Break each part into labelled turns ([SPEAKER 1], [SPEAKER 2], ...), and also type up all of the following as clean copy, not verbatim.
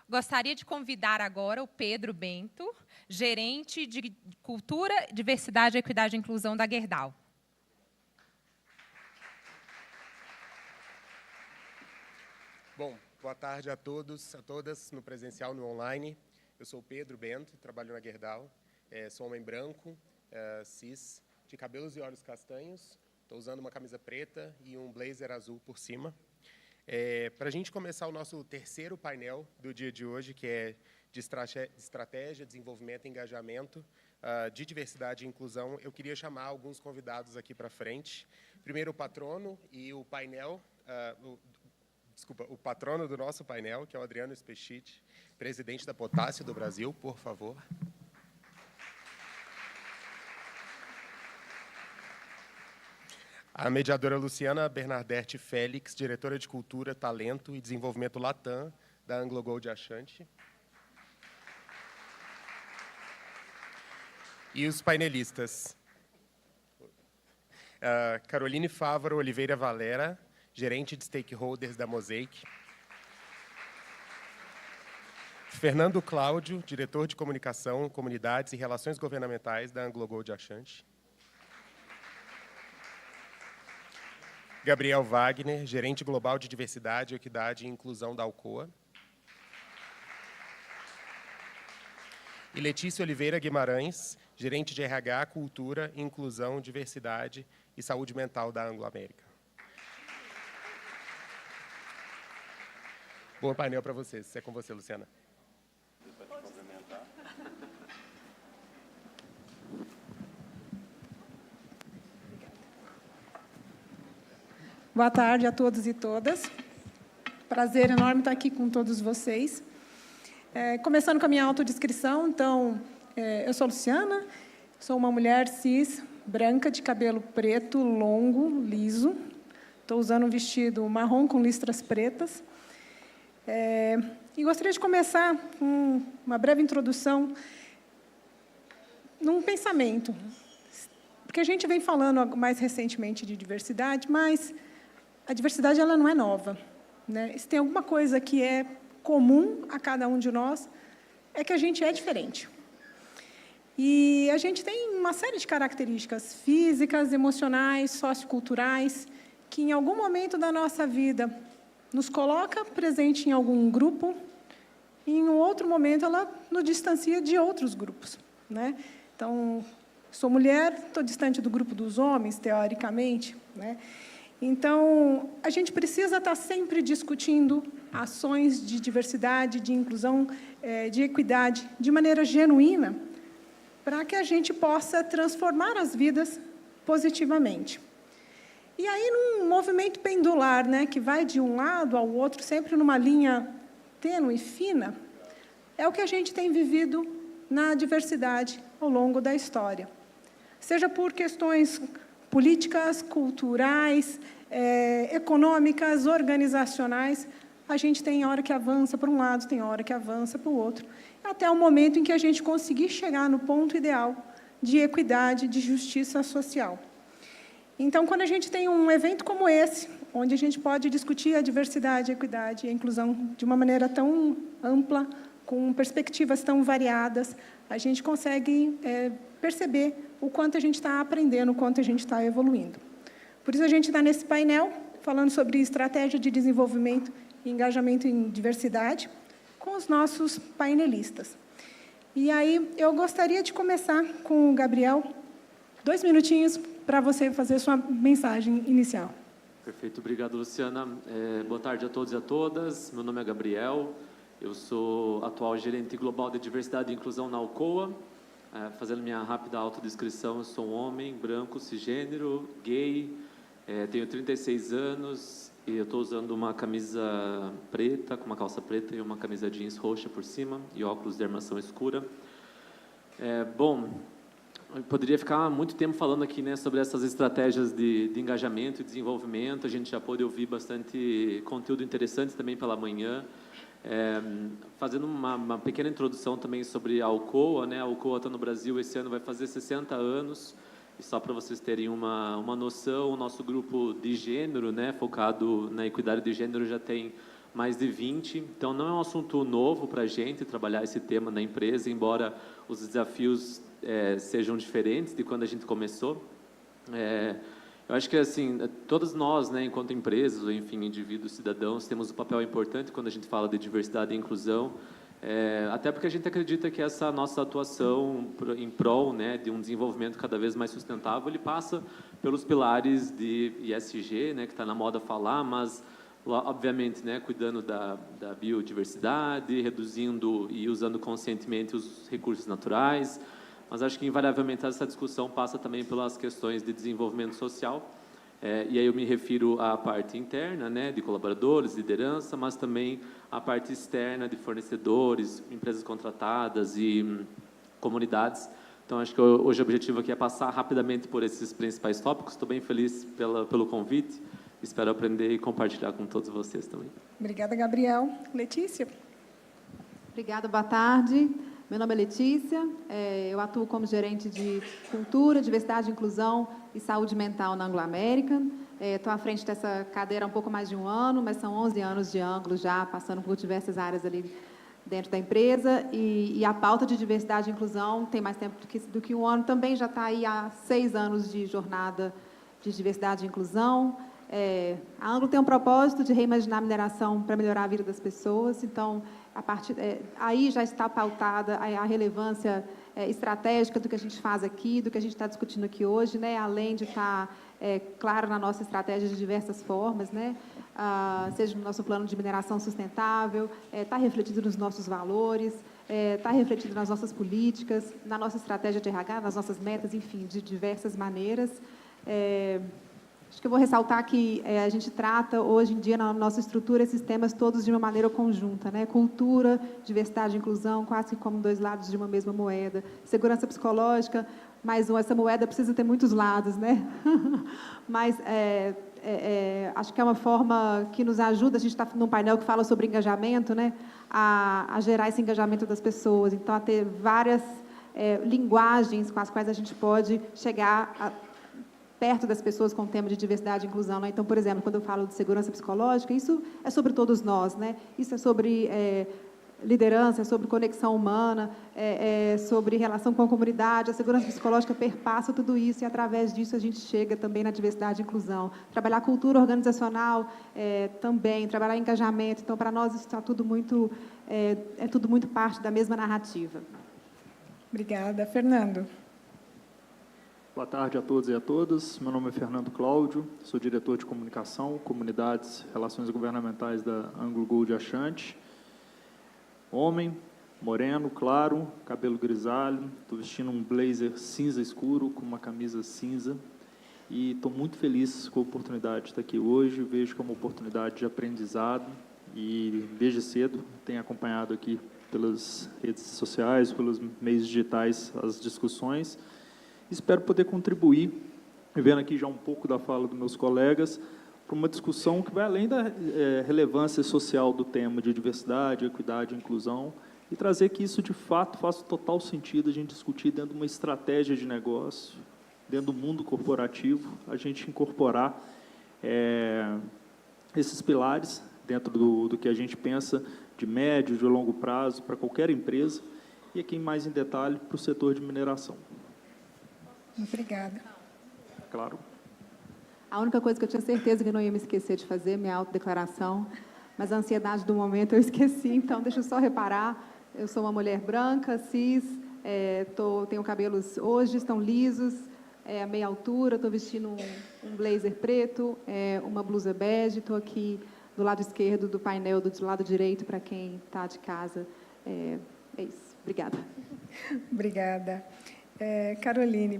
[SPEAKER 1] Gostaria de convidar agora o Pedro Bento, gerente de Cultura, Diversidade, Equidade e Inclusão da Gerdau.
[SPEAKER 2] Bom, boa tarde a todos, a todas, no presencial, no online. Eu sou o Pedro Bento, trabalho na Gerdau, sou homem branco, cis, de cabelos e olhos castanhos, estou usando uma camisa preta e um blazer azul por cima. Para a gente começar o nosso terceiro painel do dia de hoje, que é de estratégia, desenvolvimento e engajamento de diversidade e inclusão, eu queria chamar alguns convidados aqui para frente. Primeiro o patrono e o painel, o patrono do nosso painel, que é o Adriano Spechit, presidente da Potássio do Brasil, por favor. A mediadora Luciana Bernadette Félix, diretora de Cultura, Talento e Desenvolvimento Latam, da Anglo Gold Ashanti. E os painelistas. Caroline Fávaro Oliveira Valera, gerente de stakeholders da Mosaic. Fernando Cláudio, diretor de Comunicação, Comunidades e Relações Governamentais da Anglo Gold Ashanti. Gabriel Wagner, gerente global de Diversidade, Equidade e Inclusão da Alcoa. E Letícia Oliveira Guimarães, gerente de RH, Cultura, Inclusão, Diversidade e Saúde Mental da Anglo América. Bom painel para vocês. É com você, Luciana.
[SPEAKER 3] Boa tarde a todos e todas. Prazer enorme estar aqui com todos vocês. Começando com a minha autodescrição, então, eu sou Luciana, sou uma mulher cis, branca, de cabelo preto, longo, liso. Estou usando um vestido marrom com listras pretas. E gostaria de começar com uma breve introdução num pensamento, porque a gente vem falando mais recentemente de diversidade, mas a diversidade ela não é nova, né? Se tem alguma coisa que é comum a cada um de nós, é que a gente é diferente. E a gente tem uma série de características físicas, emocionais, socioculturais, que em algum momento da nossa vida nos coloca presente em algum grupo, e em um outro momento ela nos distancia de outros grupos, né? Então, sou mulher, estou distante do grupo dos homens, teoricamente, né? Então, a gente precisa estar sempre discutindo ações de diversidade, de inclusão, de equidade, de maneira genuína, para que a gente possa transformar as vidas positivamente. E aí, num movimento pendular, né, que vai de um lado ao outro, sempre numa linha tênue e fina, é o que a gente tem vivido na diversidade ao longo da história. Seja por questões políticas, culturais, econômicas, organizacionais, a gente tem hora que avança para um lado, tem hora que avança para o outro, até o momento em que a gente conseguir chegar no ponto ideal de equidade, de justiça social. Então, quando a gente tem um evento como esse, onde a gente pode discutir a diversidade, a equidade e a inclusão de uma maneira tão ampla, com perspectivas tão variadas, a gente consegue perceber o quanto a gente está aprendendo, o quanto a gente está evoluindo. Por isso, a gente está nesse painel, falando sobre estratégia de desenvolvimento e engajamento em diversidade, com os nossos painelistas. E aí, eu gostaria de começar com o Gabriel, 2 minutinhos para você fazer a sua mensagem inicial.
[SPEAKER 4] Perfeito, obrigado, Luciana. Boa tarde a todos e a todas. Meu nome é Gabriel, eu sou atual gerente global de diversidade e inclusão na Alcoa. Fazendo minha rápida autodescrição, eu sou um homem branco, cisgênero, gay, tenho 36 anos e eu estou usando uma camisa preta, com uma calça preta e uma camisa jeans roxa por cima e óculos de armação escura. Bom, eu poderia ficar muito tempo falando aqui, né, sobre essas estratégias de engajamento e desenvolvimento. A gente já pôde ouvir bastante conteúdo interessante também pela manhã. Fazendo uma pequena introdução também sobre a Alcoa, né? A Alcoa está no Brasil, esse ano vai fazer 60 anos. E só para vocês terem uma noção, o nosso grupo de gênero, né, focado na equidade de gênero, já tem mais de 20. Então, não é um assunto novo para a gente trabalhar esse tema na empresa, embora os desafios sejam diferentes de quando a gente começou. Eu acho que, assim, todos nós, né, enquanto empresas, ou enfim, indivíduos, cidadãos, temos um papel importante quando a gente fala de diversidade e inclusão, até porque a gente acredita que essa nossa atuação em prol, né, de um desenvolvimento cada vez mais sustentável, ele passa pelos pilares de ESG, né, que está na moda falar, mas, obviamente, né, cuidando da biodiversidade, reduzindo e usando conscientemente os recursos naturais. Mas acho que, invariavelmente, essa discussão passa também pelas questões de desenvolvimento social. E aí eu me refiro à parte interna, né, de colaboradores, liderança, mas também à parte externa de fornecedores, empresas contratadas e comunidades. Então, acho que hoje o objetivo aqui é passar rapidamente por esses principais tópicos. Estou bem feliz pelo convite. Espero aprender e compartilhar com todos vocês também.
[SPEAKER 3] Obrigada, Gabriel. Letícia?
[SPEAKER 5] Obrigada, boa tarde. Meu nome é Letícia, eu atuo como gerente de Cultura, Diversidade, Inclusão e Saúde Mental na Anglo American. Estou à frente dessa cadeira há um pouco mais de um ano, mas são 11 anos de Anglo já, passando por diversas áreas ali dentro da empresa. E a pauta de diversidade e inclusão tem mais tempo do que um ano, também já está aí há 6 anos de jornada de diversidade e inclusão. A Anglo tem um propósito de reimaginar a mineração para melhorar a vida das pessoas, então, aí já está pautada a relevância estratégica do que a gente faz aqui, do que a gente está discutindo aqui hoje, né? Além de estar, claro, na nossa estratégia de diversas formas, né? Seja no nosso plano de mineração sustentável, está refletido nos nossos valores, está refletido nas nossas políticas, na nossa estratégia de RH, nas nossas metas, enfim, de diversas maneiras. Acho que eu vou ressaltar que a gente trata, hoje em dia, na nossa estrutura, esses temas todos de uma maneira conjunta, né? Cultura, diversidade e inclusão, quase que como 2 lados de uma mesma moeda. Segurança psicológica, mais essa moeda precisa ter muitos lados, né? Mas acho que é uma forma que nos ajuda, a gente está num painel que fala sobre engajamento, né? A gerar esse engajamento das pessoas, então a ter várias linguagens com as quais a gente pode chegar perto das pessoas com o tema de diversidade e inclusão, né? Então, por exemplo, quando eu falo de segurança psicológica, isso é sobre todos nós, né? Isso é sobre liderança, é sobre conexão humana, é sobre relação com a comunidade. A segurança psicológica perpassa tudo isso e, através disso, a gente chega também na diversidade e inclusão. Trabalhar a cultura organizacional também, trabalhar engajamento. Então, para nós, isso está tudo muito, tudo muito parte da mesma narrativa.
[SPEAKER 3] Obrigada. Fernando?
[SPEAKER 6] Boa tarde a todos e a todas. Meu nome é Fernando Cláudio, sou diretor de Comunicação, Comunidades, Relações Governamentais da Anglo Gold Ashanti. Homem, moreno, claro, cabelo grisalho, estou vestindo um blazer cinza escuro com uma camisa cinza e estou muito feliz com a oportunidade de estar aqui hoje. Vejo como uma oportunidade de aprendizado e, desde cedo, tenho acompanhado aqui pelas redes sociais, pelos meios digitais, as discussões. Espero poder contribuir, vendo aqui já um pouco da fala dos meus colegas, para uma discussão que vai além da relevância social do tema de diversidade, equidade e inclusão, e trazer que isso, de fato, faça total sentido a gente discutir dentro de uma estratégia de negócio, dentro do mundo corporativo, a gente incorporar esses pilares dentro do que a gente pensa de médio, de longo prazo, para qualquer empresa, e aqui mais em detalhe para o setor de mineração.
[SPEAKER 3] Obrigada.
[SPEAKER 6] Claro.
[SPEAKER 5] A única coisa que eu tinha certeza que eu não ia me esquecer de fazer, minha autodeclaração, mas a ansiedade do momento eu esqueci, então deixa eu só reparar. Eu sou uma mulher branca, cis, tenho cabelos hoje, estão lisos, a meia altura, estou vestindo um blazer preto, uma blusa bege, estou aqui do lado esquerdo do painel, do lado direito, para quem está de casa. É isso. Obrigada.
[SPEAKER 3] Obrigada. Caroline.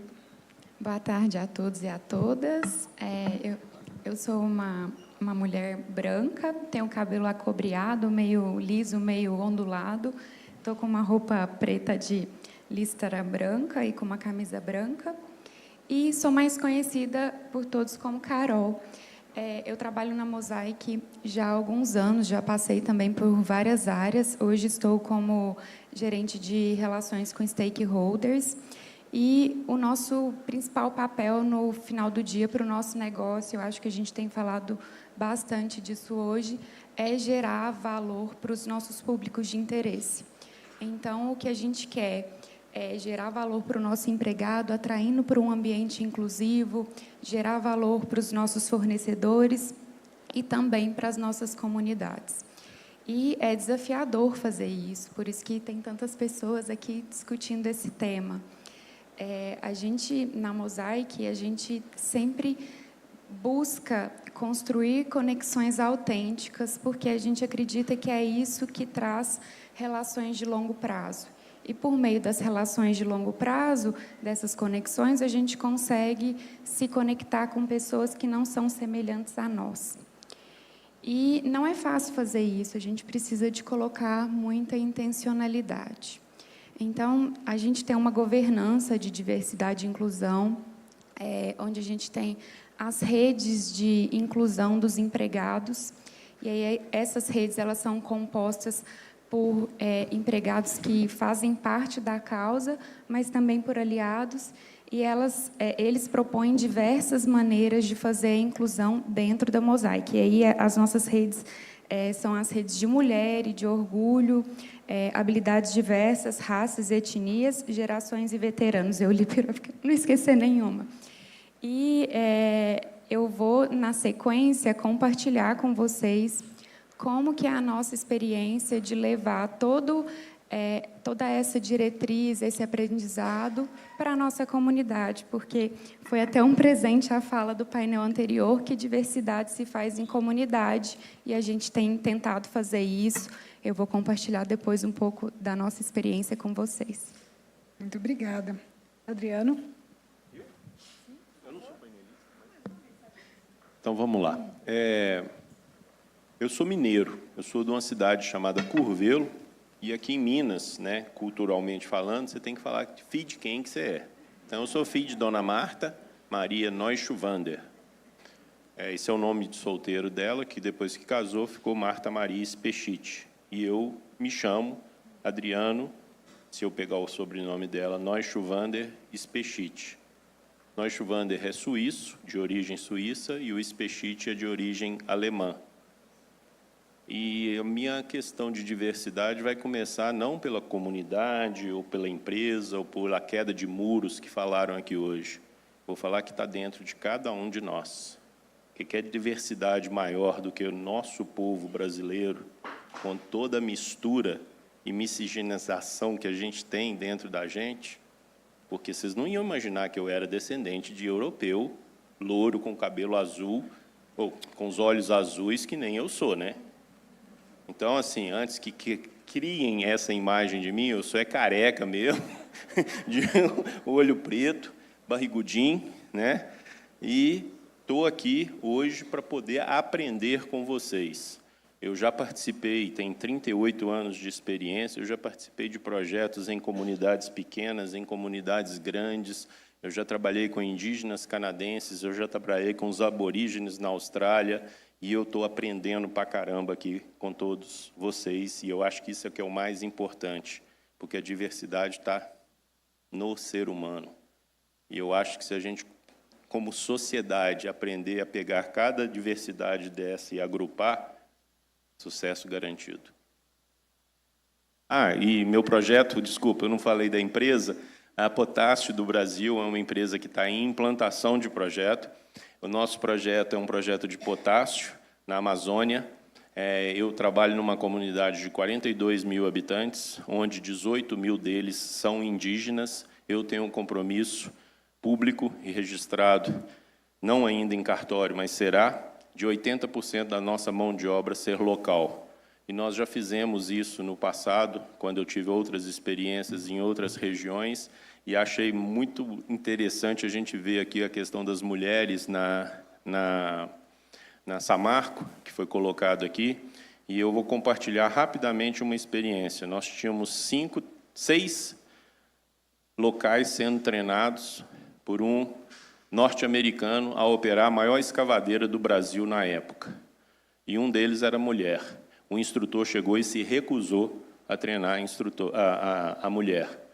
[SPEAKER 7] Boa tarde a todos e a todas. Eu sou uma mulher branca, tenho cabelo acobreado, meio liso, meio ondulado. Estou com uma roupa preta de listra branca e com uma camisa branca. E sou mais conhecida por todos como Carol. Eu trabalho na Mosaic já há alguns anos, já passei também por várias áreas. Hoje estou como gerente de relações com stakeholders. E o nosso principal papel no final do dia para o nosso negócio, eu acho que a gente tem falado bastante disso hoje, é gerar valor para os nossos públicos de interesse. Então, o que a gente quer é gerar valor para o nosso empregado, atraindo para um ambiente inclusivo, gerar valor para os nossos fornecedores e também para as nossas comunidades. E é desafiador fazer isso, por isso que tem tantas pessoas aqui discutindo esse tema. A gente, na Mosaic, a gente sempre busca construir conexões autênticas, porque a gente acredita que é isso que traz relações de longo prazo. E, por meio das relações de longo prazo, dessas conexões, a gente consegue se conectar com pessoas que não são semelhantes a nós. E não é fácil fazer isso, a gente precisa de colocar muita intencionalidade. Então, a gente tem uma governança de diversidade e inclusão, onde a gente tem as redes de inclusão dos empregados, e aí essas redes elas são compostas por empregados que fazem parte da causa, mas também por aliados, e eles propõem diversas maneiras de fazer a inclusão dentro da Mosaic. E aí as nossas redes são as redes de mulher e de orgulho, habilidades diversas, raças, etnias, gerações e veteranos. Eu li para não esquecer nenhuma. E eu vou, na sequência, compartilhar com vocês como que é a nossa experiência de levar toda essa diretriz, esse aprendizado para a nossa comunidade, porque foi até um presente a fala do painel anterior, que diversidade se faz em comunidade, e a gente tem tentado fazer isso. Eu vou compartilhar depois um pouco da nossa experiência com vocês.
[SPEAKER 3] Muito obrigada. Adriano?
[SPEAKER 8] Eu não sou painelista. Então, vamos lá. Eu sou mineiro, eu sou de uma cidade chamada Curvelo, e aqui em Minas, né, culturalmente falando, você tem que falar filho de quem que você é. Então, eu sou filho de Dona Marta Maria Neuschwander. Esse é o nome de solteiro dela, que depois que casou ficou Marta Maria Spechit. E eu me chamo Adriano, se eu pegar o sobrenome dela, Neuschwander Spechit. Neuschwander é suíço, de origem suíça, e o Spechit é de origem alemã. E a minha questão de diversidade vai começar não pela comunidade, ou pela empresa, ou pela queda de muros que falaram aqui hoje. Vou falar que está dentro de cada um de nós. Que quer diversidade maior do que o nosso povo brasileiro, com toda a mistura e miscigenação que a gente tem dentro da gente, porque vocês não iam imaginar que eu era descendente de europeu, louro, com cabelo azul, ou com os olhos azuis, que nem eu sou, né? Então, assim, antes que criem essa imagem de mim, eu sou careca mesmo, de olho preto, barrigudinho, né? E estou aqui hoje para poder aprender com vocês. Eu já participei, tenho 38 anos de experiência, eu já participei de projetos em comunidades pequenas, em comunidades grandes, eu já trabalhei com indígenas canadenses, eu já trabalhei com os aborígenes na Austrália, e eu estou aprendendo pra caramba aqui com todos vocês, e eu acho que isso é o que é o mais importante, porque a diversidade está no ser humano. E eu acho que se a gente, como sociedade, aprender a pegar cada diversidade dessa e agrupar, sucesso garantido. E meu projeto, desculpa, eu não falei da empresa, a Potássio do Brasil é uma empresa que está em implantação de projeto. O nosso projeto é um projeto de potássio na Amazônia. Eu trabalho numa comunidade de 42 mil habitantes, onde 18 mil deles são indígenas. Eu tenho um compromisso público e registrado, não ainda em cartório, mas será, de 80% da nossa mão de obra ser local. E nós já fizemos isso no passado, quando eu tive outras experiências em outras regiões, e achei muito interessante a gente ver aqui a questão das mulheres na Samarco, que foi colocado aqui, e eu vou compartilhar rapidamente uma experiência. Nós tínhamos 6 locais sendo treinados por um norte-americano a operar a maior escavadeira do Brasil na época. E um deles era mulher. O instrutor chegou e se recusou a treinar a mulher.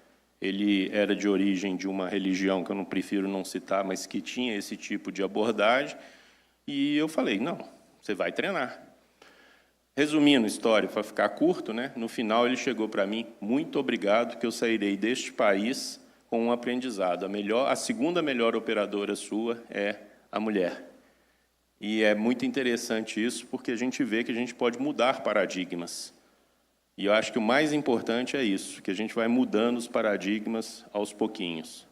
[SPEAKER 8] Ele era de origem de uma religião que eu não prefiro não citar, mas que tinha esse tipo de abordagem. E eu falei, não, Você vai treinar. Resumindo a história, para ficar curto, né? No final ele chegou para mim, muito obrigado, que eu sairei deste país com um aprendizado. A segunda melhor operadora sua é a mulher. E é muito interessante isso, porque a gente vê que a gente pode mudar paradigmas. E eu acho que o mais importante é isso, que a gente vai mudando os paradigmas aos pouquinhos,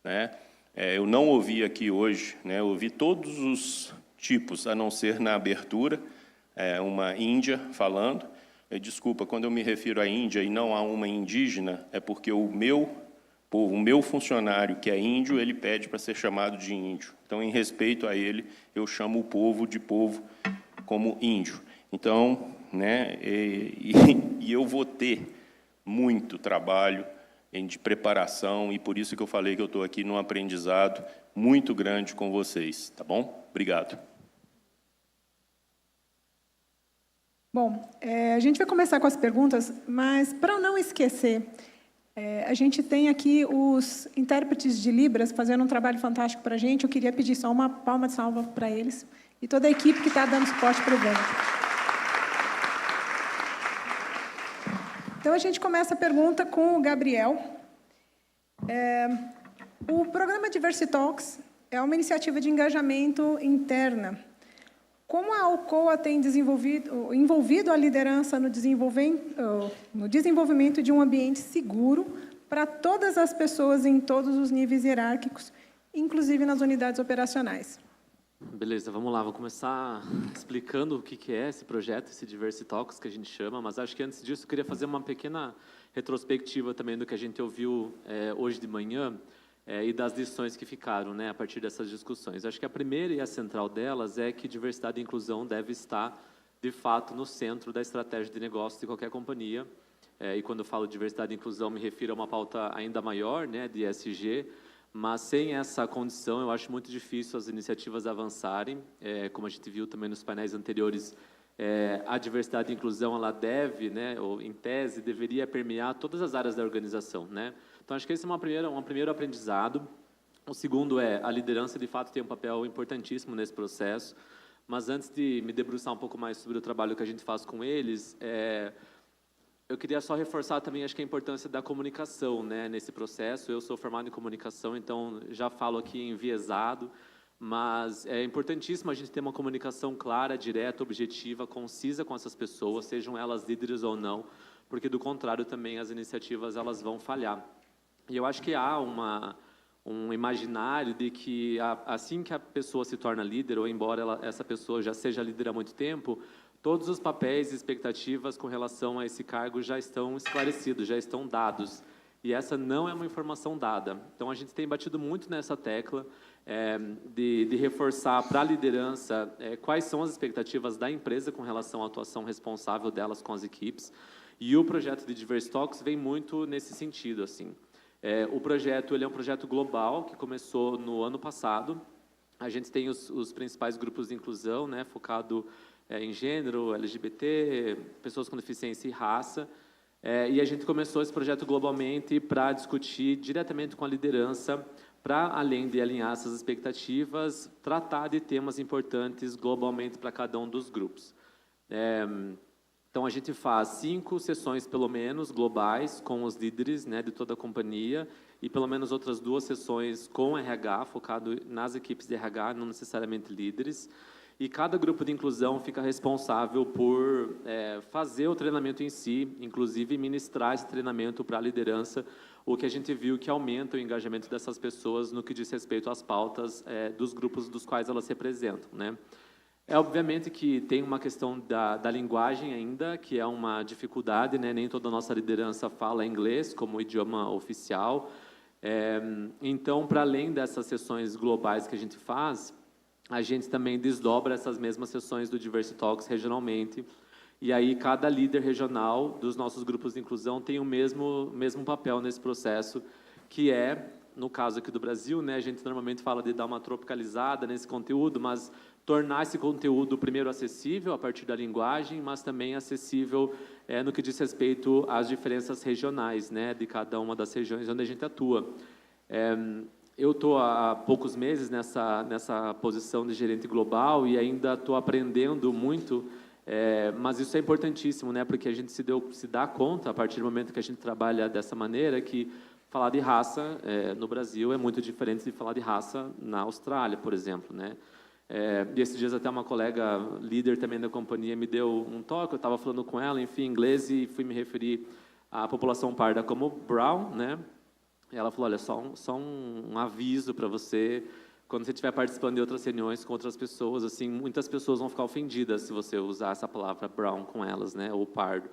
[SPEAKER 8] né? Eu não ouvi aqui hoje, né? Eu ouvi todos os tipos, a não ser na abertura, uma índia falando. Desculpa, quando eu me refiro à Índia e não a uma indígena, é porque o meu povo, o meu funcionário que é índio, ele pede para ser chamado de índio. Então, em respeito a ele, eu chamo o povo de povo como índio. Então, né, e eu vou ter muito trabalho de preparação, e por isso que eu falei que eu estou aqui num aprendizado muito grande com vocês, tá bom? Obrigado.
[SPEAKER 3] Bom, a gente vai começar com as perguntas, mas, para não esquecer, a gente tem aqui os intérpretes de Libras fazendo um trabalho fantástico para a gente. Eu queria pedir só uma palma de salva para eles e toda a equipe que está dando suporte para o evento. Então, a gente começa a pergunta com o Gabriel. O programa Diversitalks é uma iniciativa de engajamento interna. Como a Alcoa tem envolvido a liderança no desenvolvimento de um ambiente seguro para todas as pessoas em todos os níveis hierárquicos, inclusive nas unidades operacionais?
[SPEAKER 4] Beleza, vamos lá. Vou começar explicando o que é esse projeto, esse Diversitalks que a gente chama, mas acho que antes disso eu queria fazer uma pequena retrospectiva também do que a gente ouviu hoje de manhã, e das lições que ficaram, né, a partir dessas discussões. Acho que a primeira e a central delas é que diversidade e inclusão deve estar, de fato, no centro da estratégia de negócio de qualquer companhia. E quando eu falo diversidade e inclusão, me refiro a uma pauta ainda maior, né, de ESG, mas sem essa condição, eu acho muito difícil as iniciativas avançarem. Como a gente viu também nos painéis anteriores, a diversidade e inclusão, ela deve, né, ou em tese, deveria permear todas as áreas da organização, né? Então, acho que esse é um primeiro aprendizado. O segundo a liderança, de fato, tem um papel importantíssimo nesse processo. Mas antes de me debruçar um pouco mais sobre o trabalho que a gente faz com eles, eu queria só reforçar também, acho que a importância da comunicação, né, nesse processo. Eu sou formado em comunicação, então já falo aqui enviesado, mas é importantíssimo a gente ter uma comunicação clara, direta, objetiva, concisa com essas pessoas, sejam elas líderes ou não, porque, do contrário, também as iniciativas elas vão falhar. E eu acho que há um imaginário de que, assim que a pessoa se torna líder, ou embora essa pessoa já seja líder há muito tempo, todos os papéis e expectativas com relação a esse cargo já estão esclarecidos, já estão dados. E essa não é uma informação dada. Então, a gente tem batido muito nessa tecla de reforçar para a liderança quais são as expectativas da empresa com relação à atuação responsável delas com as equipes. E o projeto de Diversitalks vem muito nesse sentido, assim. O projeto ele é um projeto global que começou no ano passado. A gente tem os principais grupos de inclusão, né, focado em gênero, LGBT, pessoas com deficiência e raça. E a gente começou esse projeto globalmente para discutir diretamente com a liderança, para, além de alinhar essas expectativas, tratar de temas importantes globalmente para cada um dos grupos. Então, a gente faz 5 sessões, pelo menos, globais, com os líderes, né, de toda a companhia, e pelo menos outras 2 sessões com RH, focado nas equipes de RH, não necessariamente líderes. E cada grupo de inclusão fica responsável por fazer o treinamento em si, inclusive ministrar esse treinamento para a liderança, o que a gente viu que aumenta o engajamento dessas pessoas no que diz respeito às pautas dos grupos dos quais elas representam, né? Obviamente que tem uma questão da linguagem ainda, que é uma dificuldade, né? Nem toda a nossa liderança fala inglês como idioma oficial. Então, para além dessas sessões globais que a gente faz, a gente também desdobra essas mesmas sessões do Diversitalks regionalmente. E aí, cada líder regional dos nossos grupos de inclusão tem o mesmo papel nesse processo, que no caso aqui do Brasil, né, a gente normalmente fala de dar uma tropicalizada nesse conteúdo, mas tornar esse conteúdo, primeiro, acessível a partir da linguagem, mas também acessível no que diz respeito às diferenças regionais, né, de cada uma das regiões onde a gente atua. eu estou há poucos meses nessa posição de gerente global e ainda estou aprendendo muito, mas isso é importantíssimo, né? Porque a gente se dá conta, a partir do momento que a gente trabalha dessa maneira, que falar de raça no Brasil é muito diferente de falar de raça na Austrália, por exemplo, né? E esses dias até uma colega líder também da companhia me deu um toque, eu estava falando com ela, enfim, em inglês, e fui me referir à população parda como brown, né? E ela falou, olha, só um aviso para você, quando você estiver participando de outras reuniões com outras pessoas, assim, muitas pessoas vão ficar ofendidas se você usar essa palavra brown com elas, né? Ou pardo.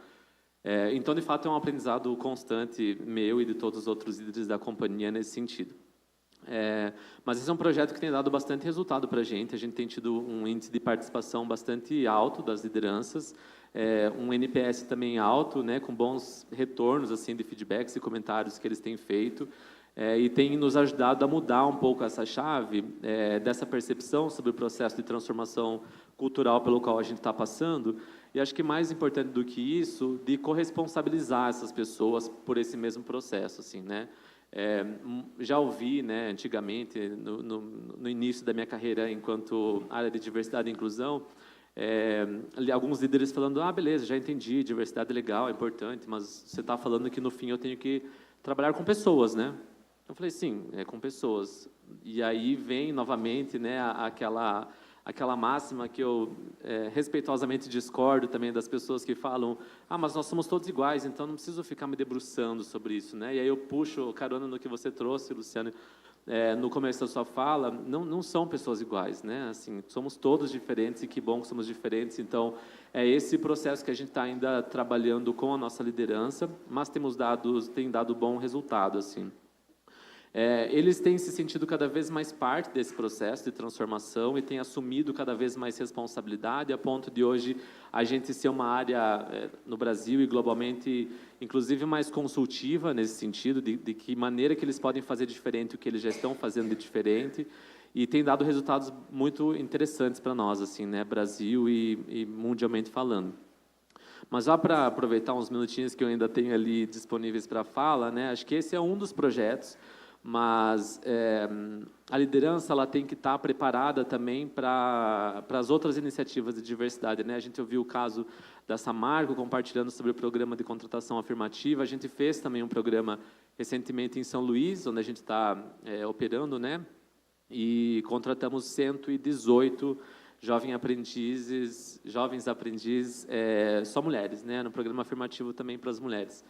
[SPEAKER 4] Então, de fato, é um aprendizado constante meu e de todos os outros líderes da companhia nesse sentido. Mas esse é um projeto que tem dado bastante resultado para a gente tem tido um índice de participação bastante alto das lideranças, um NPS também alto, né, com bons retornos assim, de feedbacks e comentários que eles têm feito, e tem nos ajudado a mudar um pouco essa chave dessa percepção sobre o processo de transformação cultural pelo qual a gente está passando, e acho que mais importante do que isso, de corresponsabilizar essas pessoas por esse mesmo processo, assim, né? Já ouvi, né, antigamente, no início da minha carreira enquanto área de diversidade e inclusão, alguns líderes falando, beleza, já entendi, diversidade é legal, é importante, mas você está falando que no fim eu tenho que trabalhar com pessoas, né? Eu falei, sim, com pessoas. E aí vem novamente, né, aquela máxima que eu respeitosamente discordo também das pessoas que falam, mas nós somos todos iguais, então não preciso ficar me debruçando sobre isso, né? E aí eu puxo carona no que você trouxe, Luciano, no começo da sua fala, não são pessoas iguais, né? Assim, somos todos diferentes e que bom que somos diferentes. Então, é esse processo que a gente está ainda trabalhando com a nossa liderança, mas tem dado bom resultado, assim. Eles têm se sentido cada vez mais parte desse processo de transformação e têm assumido cada vez mais responsabilidade, a ponto de hoje a gente ser uma área no Brasil e globalmente, inclusive mais consultiva nesse sentido, de que maneira que eles podem fazer diferente o que eles já estão fazendo de diferente, e tem dado resultados muito interessantes para nós, assim, né, Brasil e mundialmente falando. Mas já para aproveitar uns minutinhos que eu ainda tenho ali disponíveis para a fala, né, acho que esse é um dos projetos, mas a liderança ela tem que estar preparada também para as outras iniciativas de diversidade, né? A gente ouviu o caso da Samarco compartilhando sobre o programa de contratação afirmativa. A gente fez também um programa recentemente em São Luís, onde a gente está operando, né? E contratamos 118 jovens aprendizes, só mulheres, né? No programa afirmativo também para as mulheres.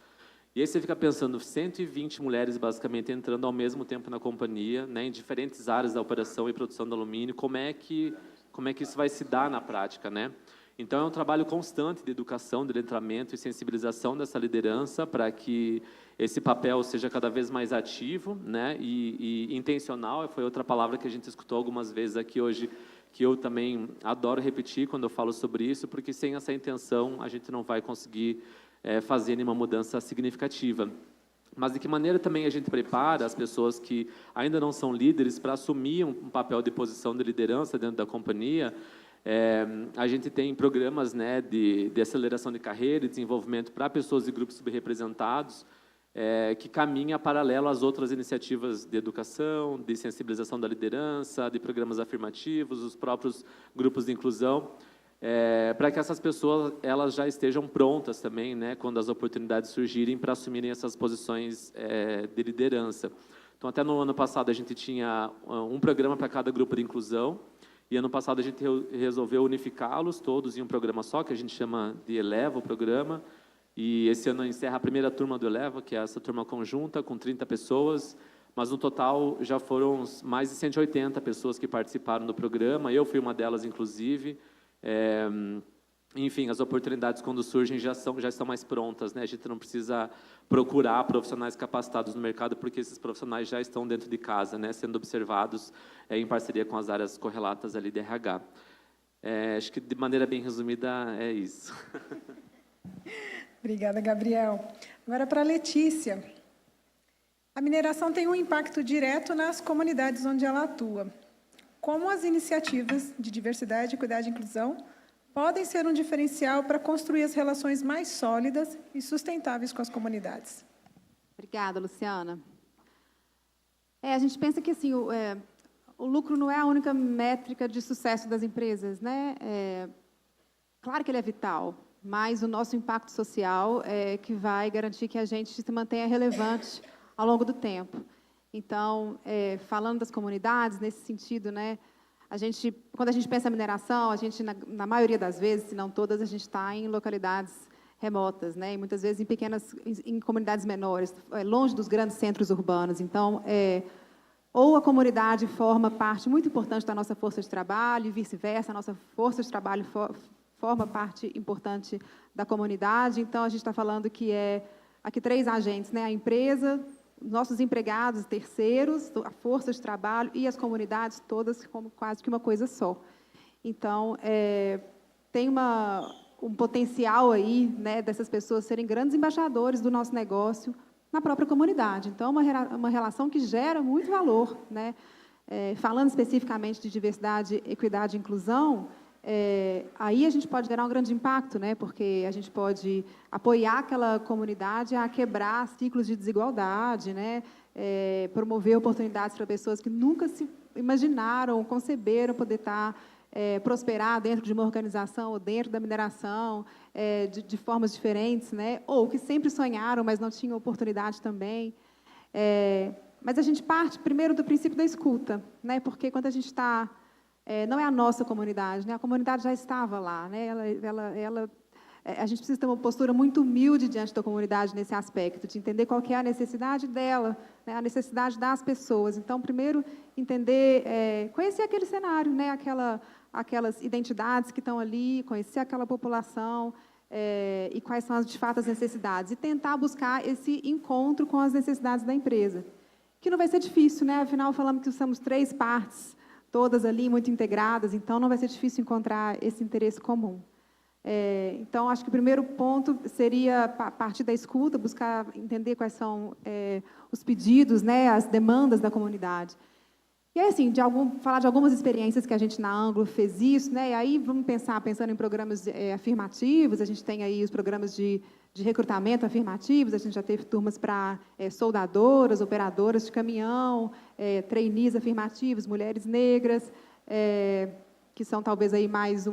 [SPEAKER 4] E aí você fica pensando, 120 mulheres basicamente entrando ao mesmo tempo na companhia, né, em diferentes áreas da operação e produção do alumínio, como é que isso vai se dar na prática, né? Então é um trabalho constante de educação, de letramento e sensibilização dessa liderança para que esse papel seja cada vez mais ativo, né, e intencional. Foi outra palavra que a gente escutou algumas vezes aqui hoje, que eu também adoro repetir quando eu falo sobre isso, porque sem essa intenção a gente não vai conseguir fazer nenhuma mudança significativa. Mas de que maneira também a gente prepara as pessoas que ainda não são líderes para assumir um papel de posição de liderança dentro da companhia? A gente tem programas, né, de aceleração de carreira e desenvolvimento para pessoas e grupos subrepresentados, que caminha paralelo às outras iniciativas de educação, de sensibilização da liderança, de programas afirmativos, os próprios grupos de inclusão, para que essas pessoas elas já estejam prontas também, né, quando as oportunidades surgirem, para assumirem essas posições de liderança. Então, até no ano passado, a gente tinha um programa para cada grupo de inclusão, e ano passado a gente resolveu unificá-los todos em um programa só, que a gente chama de Eleva, o programa, e esse ano encerra a primeira turma do Eleva, que é essa turma conjunta, com 30 pessoas, mas no total já foram mais de 180 pessoas que participaram do programa, eu fui uma delas, inclusive. Enfim, as oportunidades, quando surgem, já estão mais prontas, né? A gente não precisa procurar profissionais capacitados no mercado, porque esses profissionais já estão dentro de casa, né? Sendo observados em parceria com as áreas correlatas ali de RH. Acho que, de maneira bem resumida, é isso.
[SPEAKER 3] Obrigada, Gabriel. Agora, para a Letícia. A mineração tem um impacto direto nas comunidades onde ela atua. Como as iniciativas de diversidade, equidade e inclusão podem ser um diferencial para construir as relações mais sólidas e sustentáveis com as comunidades?
[SPEAKER 5] Obrigada, Luciana. A gente pensa que assim, o lucro não é a única métrica de sucesso das empresas, né? Claro que ele é vital, mas o nosso impacto social é que vai garantir que a gente se mantenha relevante ao longo do tempo. Então, falando das comunidades, nesse sentido, né, quando a gente pensa em mineração, a gente, na maioria das vezes, se não todas, a gente está em localidades remotas, né, e muitas vezes em comunidades menores, longe dos grandes centros urbanos. Então, ou a comunidade forma parte muito importante da nossa força de trabalho, e vice-versa, a nossa força de trabalho forma parte importante da comunidade. Então, a gente está falando que aqui 3 agentes, né, a empresa, nossos empregados, terceiros, a força de trabalho e as comunidades, todas como quase que uma coisa só. Então, tem um potencial aí, né, dessas pessoas serem grandes embaixadores do nosso negócio na própria comunidade. Então, uma relação que gera muito valor, né? Falando especificamente de diversidade, equidade e inclusão, aí a gente pode gerar um grande impacto, né? Porque a gente pode apoiar aquela comunidade a quebrar ciclos de desigualdade, né? Promover oportunidades para pessoas que nunca se imaginaram, conceberam poder prosperar dentro de uma organização ou dentro da mineração, de formas diferentes, né? Ou que sempre sonharam, mas não tinham oportunidade também. Mas a gente parte primeiro do princípio da escuta, né? Porque quando a gente está... não é a nossa comunidade, né? A comunidade já estava lá, né? A gente precisa ter uma postura muito humilde diante da comunidade nesse aspecto, de entender qual que é a necessidade dela, né? A necessidade das pessoas. Então, primeiro, entender, conhecer aquele cenário, né? Aquelas identidades que estão ali, conhecer aquela população e quais são, de fato, as necessidades. E tentar buscar esse encontro com as necessidades da empresa. Que não vai ser difícil, né? Afinal, falamos que somos 3 partes, todas ali muito integradas, então não vai ser difícil encontrar esse interesse comum. Então, acho que o primeiro ponto seria, a partir da escuta, buscar entender quais são os pedidos, né, as demandas da comunidade. E aí, assim, falar de algumas experiências que a gente na Anglo fez isso, né, e aí vamos pensando em programas afirmativos, a gente tem aí os programas de recrutamento afirmativos, a gente já teve turmas para soldadoras, operadoras de caminhão, trainees afirmativos, mulheres negras, que são talvez aí mais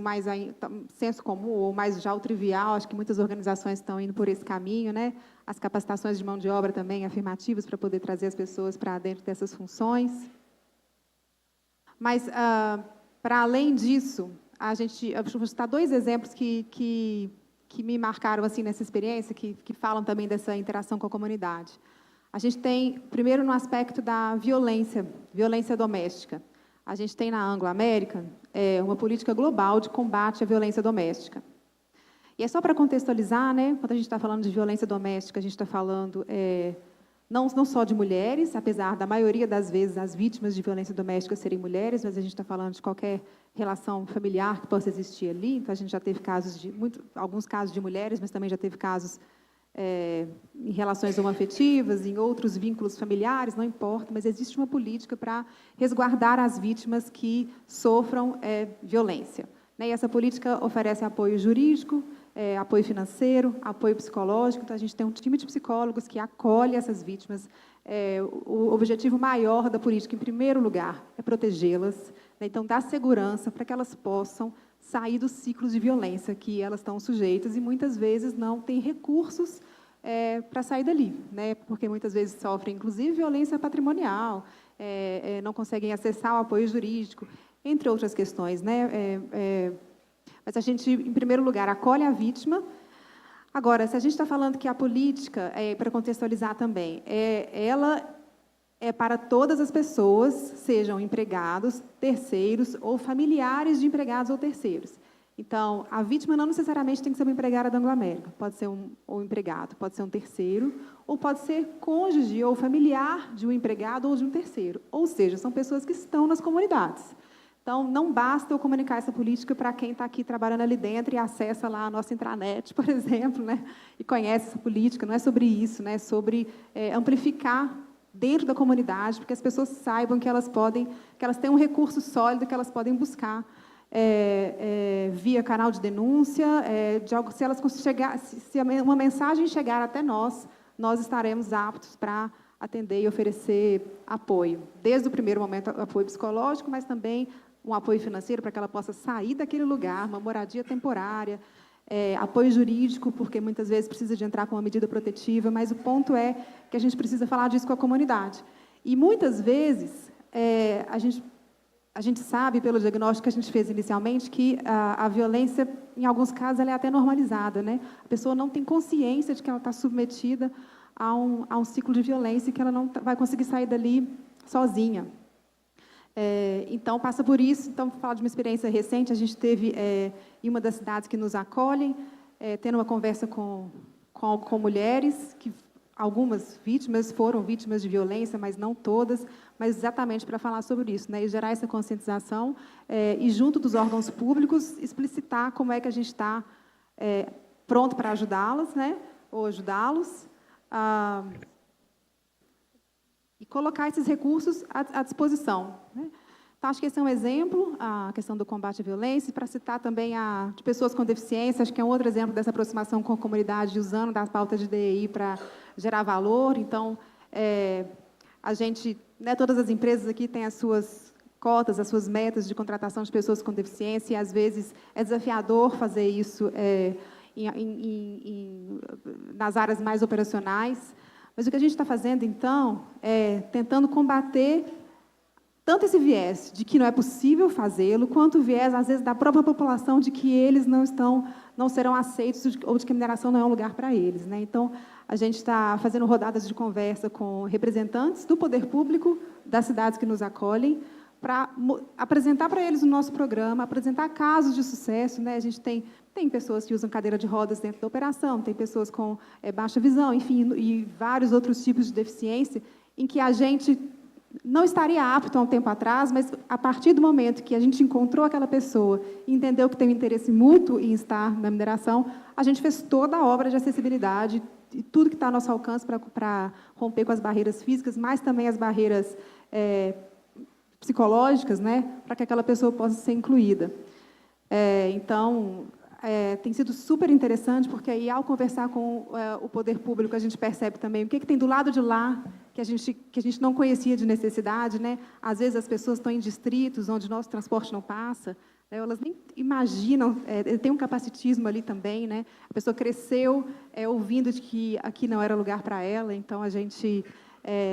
[SPEAKER 5] senso comum ou mais já o trivial. Acho que muitas organizações estão indo por esse caminho, né? As capacitações de mão de obra também afirmativas para poder trazer as pessoas para dentro dessas funções. Mas, para além disso, eu vou citar 2 exemplos que me marcaram assim nessa experiência, que falam também dessa interação com a comunidade. A gente tem, primeiro, no aspecto da violência doméstica. A gente tem na Anglo American uma política global de combate à violência doméstica. E é só para contextualizar, né, quando a gente está falando de violência doméstica, a gente está falando não só de mulheres, apesar da maioria das vezes as vítimas de violência doméstica serem mulheres, mas a gente está falando de qualquer relação familiar que possa existir ali. Então, a gente já teve alguns casos de mulheres, mas também já teve casos em relações homoafetivas, em outros vínculos familiares, não importa, mas existe uma política para resguardar as vítimas que sofram violência. E essa política oferece apoio jurídico, apoio financeiro, apoio psicológico. Então, a gente tem um time de psicólogos que acolhe essas vítimas. O objetivo maior da política, em primeiro lugar, é protegê-las, né? Então, dar segurança para que elas possam sair dos ciclos de violência que elas estão sujeitas e, muitas vezes, não têm recursos para sair dali, né? Porque, muitas vezes, sofrem, inclusive, violência patrimonial, não conseguem acessar o apoio jurídico, entre outras questões, né? Mas a gente, em primeiro lugar, acolhe a vítima. Agora, se a gente está falando que a política, para contextualizar também, ela é para todas as pessoas, sejam empregados, terceiros ou familiares de empregados ou terceiros. Então, a vítima não necessariamente tem que ser uma empregada da Anglo American, pode ser um empregado, pode ser um terceiro, ou pode ser cônjuge ou familiar de um empregado ou de um terceiro. Ou seja, são pessoas que estão nas comunidades. Então, não basta eu comunicar essa política para quem está aqui trabalhando ali dentro e acessa lá a nossa intranet, por exemplo, né? E conhece essa política. Não é sobre isso, né? É sobre amplificar dentro da comunidade, para que as pessoas saibam que elas têm um recurso sólido que elas podem buscar via canal de denúncia. Se uma mensagem chegar até nós estaremos aptos para atender e oferecer apoio. Desde o primeiro momento, apoio psicológico, mas também um apoio financeiro para que ela possa sair daquele lugar, uma moradia temporária, apoio jurídico, porque muitas vezes precisa de entrar com uma medida protetiva, mas o ponto é que a gente precisa falar disso com a comunidade. E muitas vezes, a gente sabe, pelo diagnóstico que a gente fez inicialmente, que a violência, em alguns casos, ela é até normalizada, né? A pessoa não tem consciência de que ela está submetida a um ciclo de violência e que ela não vai conseguir sair dali sozinha. Então, passa por isso. Então, vou falar de uma experiência recente. A gente teve, em uma das cidades que nos acolhem, tendo uma conversa com mulheres, que algumas vítimas foram vítimas de violência, mas não todas, mas exatamente para falar sobre isso, né, e gerar essa conscientização, e, junto dos órgãos públicos, explicitar como é que a gente está pronto para ajudá-las, né, ou ajudá-los, e colocar esses recursos à disposição, né. Então, acho que esse é um exemplo, a questão do combate à violência, para citar também de pessoas com deficiência, acho que é um outro exemplo dessa aproximação com a comunidade, usando da pauta de DEI para gerar valor. Então, a gente, né, todas as empresas aqui têm as suas cotas, as suas metas de contratação de pessoas com deficiência, e, às vezes, é desafiador fazer isso nas áreas mais operacionais. Mas o que a gente está fazendo, então, é tentando combater tanto esse viés de que não é possível fazê-lo, quanto o viés, às vezes, da própria população de que eles não serão aceitos ou de que a mineração não é um lugar para eles, né? Então, a gente está fazendo rodadas de conversa com representantes do poder público das cidades que nos acolhem, para apresentar para eles o nosso programa, apresentar casos de sucesso, né? A gente tem pessoas que usam cadeira de rodas dentro da operação, tem pessoas com baixa visão, enfim, e vários outros tipos de deficiência, em que a gente não estaria apto há um tempo atrás, mas, a partir do momento que a gente encontrou aquela pessoa e entendeu que tem um interesse mútuo em estar na mineração, a gente fez toda a obra de acessibilidade e tudo que está ao nosso alcance para romper com as barreiras físicas, mas também as barreiras psicológicas, né, para que aquela pessoa possa ser incluída. Então, tem sido super interessante, porque aí, ao conversar com o poder público, a gente percebe também o que tem do lado de lá, que a gente não conhecia de necessidade, né? Às vezes, as pessoas estão em distritos onde nosso transporte não passa, né? Elas nem imaginam, tem um capacitismo ali também, né? A pessoa cresceu ouvindo de que aqui não era lugar para ela, então a gente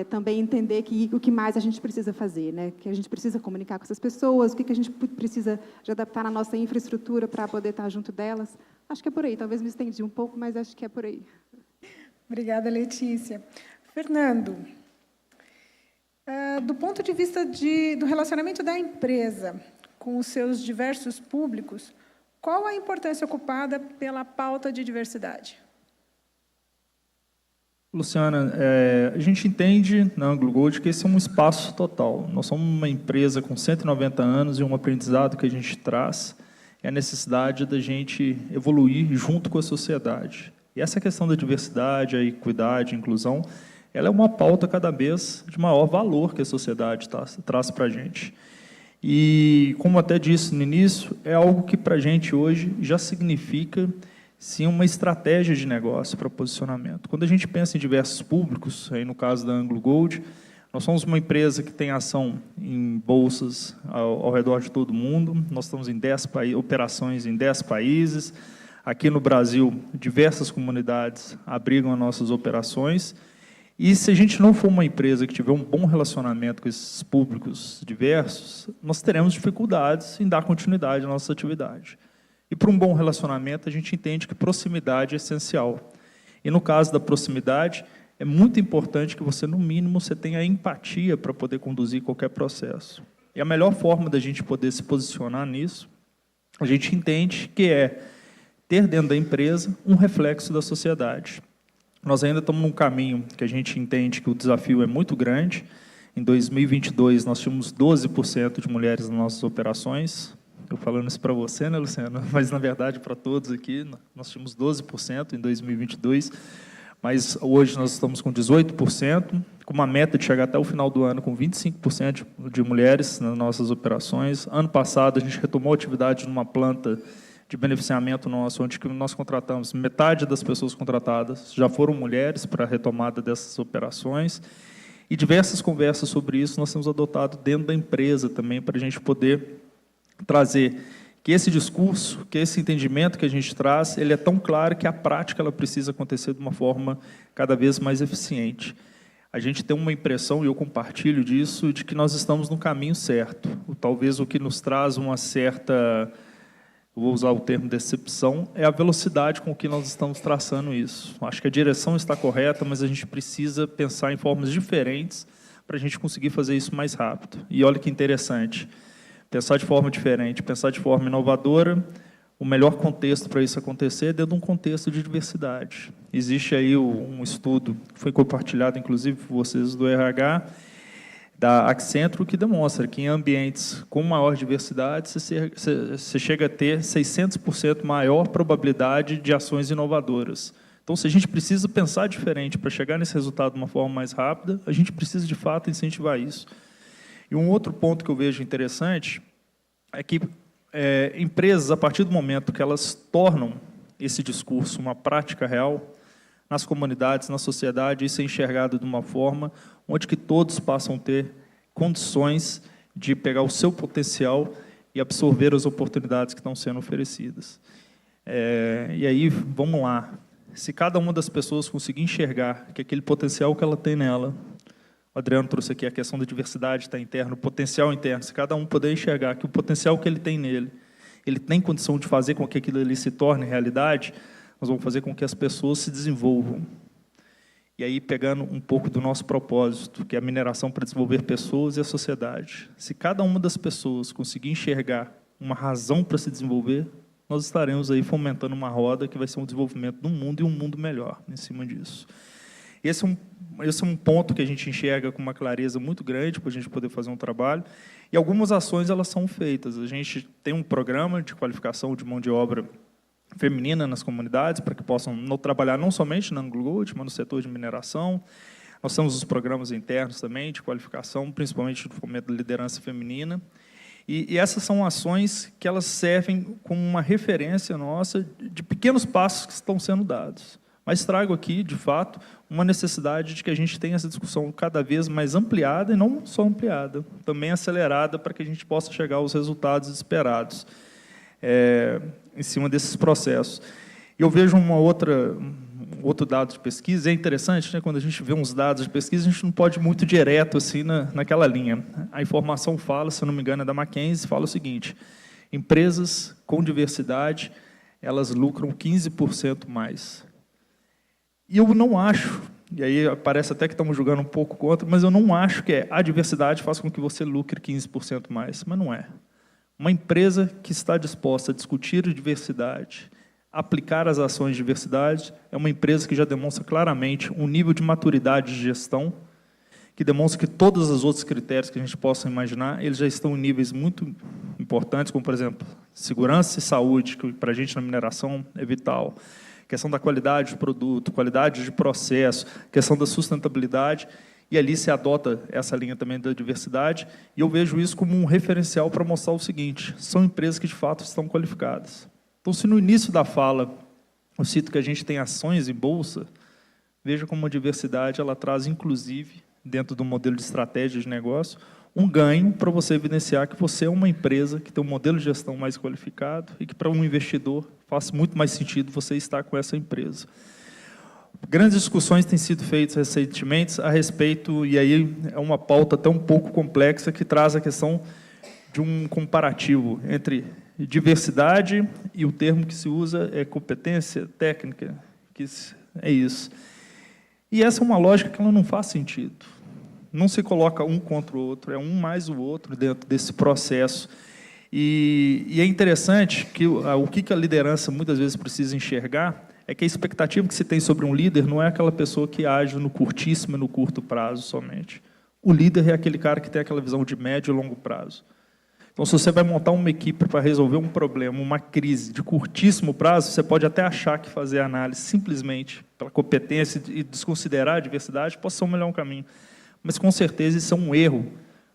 [SPEAKER 5] também entender que o que mais a gente precisa fazer, né? Que a gente precisa comunicar com essas pessoas, o que a gente precisa de adaptar na nossa infraestrutura para poder estar junto delas. Acho que é por aí, talvez me estendi um pouco, mas acho que é por aí.
[SPEAKER 3] Obrigada, Letícia. Fernando, do ponto de vista do relacionamento da empresa com os seus diversos públicos, qual a importância ocupada pela pauta de diversidade?
[SPEAKER 6] Luciana, a gente entende na Anglo Gold que esse é um espaço total. Nós somos uma empresa com 190 anos e um aprendizado que a gente traz é a necessidade da gente evoluir junto com a sociedade. E essa questão da diversidade, a equidade, a inclusão, ela é uma pauta cada vez de maior valor que a sociedade traz para a gente. E, como até disse no início, é algo que para a gente hoje já significa, sim, uma estratégia de negócio para posicionamento. Quando a gente pensa em diversos públicos, aí no caso da Anglo Gold, nós somos uma empresa que tem ação em bolsas ao redor de todo o mundo, nós estamos em 10 operações em 10 países, aqui no Brasil, diversas comunidades abrigam as nossas operações, e se a gente não for uma empresa que tiver um bom relacionamento com esses públicos diversos, nós teremos dificuldades em dar continuidade à nossa atividade. E, para um bom relacionamento, a gente entende que proximidade é essencial. E, no caso da proximidade, é muito importante que você, no mínimo, você tenha empatia para poder conduzir qualquer processo. E a melhor forma da gente poder se posicionar nisso, a gente entende que é ter dentro da empresa um reflexo da sociedade. Nós ainda estamos num caminho que a gente entende que o desafio é muito grande. Em 2022, nós tínhamos 12% de mulheres nas nossas operações. Estou falando isso para você, né, Luciana? Mas, na verdade, para todos aqui, nós tínhamos 12% em 2022, mas hoje nós estamos com 18%, com uma meta de chegar até o final do ano com 25% de mulheres nas nossas operações. Ano passado, a gente retomou a atividade numa planta de beneficiamento nosso, onde que nós contratamos, metade das pessoas contratadas já foram mulheres para a retomada dessas operações, e diversas conversas sobre isso nós temos adotado dentro da empresa também, para a gente poder trazer que esse discurso, que esse entendimento que a gente traz, ele é tão claro que a prática ela precisa acontecer de uma forma cada vez mais eficiente. A gente tem uma impressão, e eu compartilho disso, de que nós estamos no caminho certo. Talvez o que nos traz uma certa, vou usar o termo decepção, é a velocidade com que nós estamos traçando isso. Acho que a direção está correta, mas a gente precisa pensar em formas diferentes para a gente conseguir fazer isso mais rápido. E olha que interessante, pensar de forma diferente, pensar de forma inovadora, o melhor contexto para isso acontecer é dentro de um contexto de diversidade. Existe aí um estudo, que foi compartilhado, inclusive, por vocês do RH, da Accenture, que demonstra que em ambientes com maior diversidade, você chega a ter 600% maior probabilidade de ações inovadoras. Então, se a gente precisa pensar diferente para chegar nesse resultado de uma forma mais rápida, a gente precisa, de fato, incentivar isso. E um outro ponto que eu vejo interessante é que empresas, a partir do momento que elas tornam esse discurso uma prática real, nas comunidades, na sociedade, isso é enxergado de uma forma onde que todos passam a ter condições de pegar o seu potencial e absorver as oportunidades que estão sendo oferecidas. E aí, vamos lá. Se cada uma das pessoas conseguir enxergar que aquele potencial que ela tem nela, o Adriano trouxe aqui a questão da diversidade está interna, o potencial interno, se cada um puder enxergar que o potencial que ele tem nele, ele tem condição de fazer com que aquilo ali se torne realidade, nós vamos fazer com que as pessoas se desenvolvam. E aí, pegando um pouco do nosso propósito, que é a mineração para desenvolver pessoas e a sociedade. Se cada uma das pessoas conseguir enxergar uma razão para se desenvolver, nós estaremos aí fomentando uma roda que vai ser um desenvolvimento do mundo e um mundo melhor em cima disso. Esse é um ponto que a gente enxerga com uma clareza muito grande para a gente poder fazer um trabalho. E algumas ações elas são feitas. A gente tem um programa de qualificação de mão de obra feminina nas comunidades, para que possam trabalhar não somente na Anglo Gold, mas no setor de mineração. Nós temos os programas internos também de qualificação, principalmente do fomento da liderança feminina. E essas são ações que elas servem como uma referência nossa de pequenos passos que estão sendo dados. Mas trago aqui, de fato, uma necessidade de que a gente tenha essa discussão cada vez mais ampliada, e não só ampliada, também acelerada, para que a gente possa chegar aos resultados esperados em cima desses processos. Eu vejo outro dado de pesquisa, é interessante, né, quando a gente vê uns dados de pesquisa, a gente não pode ir muito direto assim, naquela linha. A informação fala, se eu não me engano, é da McKinsey, fala o seguinte: empresas com diversidade, elas lucram 15% mais. E eu não acho, e aí parece até que estamos julgando um pouco contra, mas eu não acho que a diversidade faça com que você lucre 15% mais, mas não é. Uma empresa que está disposta a discutir a diversidade, aplicar as ações de diversidade, é uma empresa que já demonstra claramente um nível de maturidade de gestão, que demonstra que todos os outros critérios que a gente possa imaginar, eles já estão em níveis muito importantes, como, por exemplo, segurança e saúde, que para a gente na mineração é vital. Questão da qualidade do produto, qualidade de processo, questão da sustentabilidade, e ali se adota essa linha também da diversidade, e eu vejo isso como um referencial para mostrar o seguinte: são empresas que, de fato, estão qualificadas. Então, se no início da fala eu cito que a gente tem ações em bolsa, veja como a diversidade ela traz, inclusive, dentro do modelo de estratégia de negócio, um ganho para você evidenciar que você é uma empresa que tem um modelo de gestão mais qualificado e que, para um investidor, faz muito mais sentido você estar com essa empresa. Grandes discussões têm sido feitas recentemente a respeito, e aí é uma pauta até um pouco complexa, que traz a questão de um comparativo entre diversidade e o termo que se usa é competência técnica, que é isso. E essa é uma lógica que ela não faz sentido. Não se coloca um contra o outro, é um mais o outro dentro desse processo. E é interessante que o que a liderança muitas vezes precisa enxergar é que a expectativa que se tem sobre um líder não é aquela pessoa que age no curtíssimo e no curto prazo somente. O líder é aquele cara que tem aquela visão de médio e longo prazo. Então, se você vai montar uma equipe para resolver um problema, uma crise de curtíssimo prazo, você pode até achar que fazer análise simplesmente pela competência e desconsiderar a diversidade pode ser o melhor caminho. Mas, com certeza, isso é um erro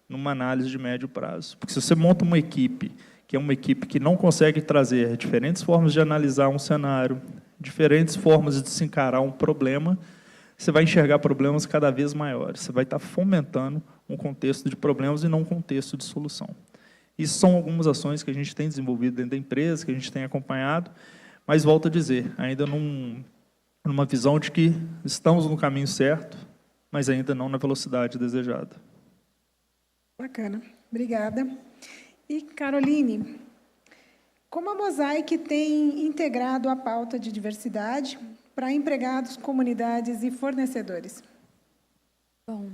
[SPEAKER 6] numa análise de médio prazo. Porque se você monta uma equipe que é uma equipe que não consegue trazer diferentes formas de analisar um cenário, diferentes formas de se encarar um problema, você vai enxergar problemas cada vez maiores. Você vai estar fomentando um contexto de problemas e não um contexto de solução. Isso são algumas ações que a gente tem desenvolvido dentro da empresa, que a gente tem acompanhado, mas, volto a dizer, ainda numa visão de que estamos no caminho certo, mas ainda não na velocidade desejada.
[SPEAKER 3] Bacana, obrigada. E, Caroline, como a Mosaic tem integrado a pauta de diversidade para empregados, comunidades e fornecedores?
[SPEAKER 7] Bom,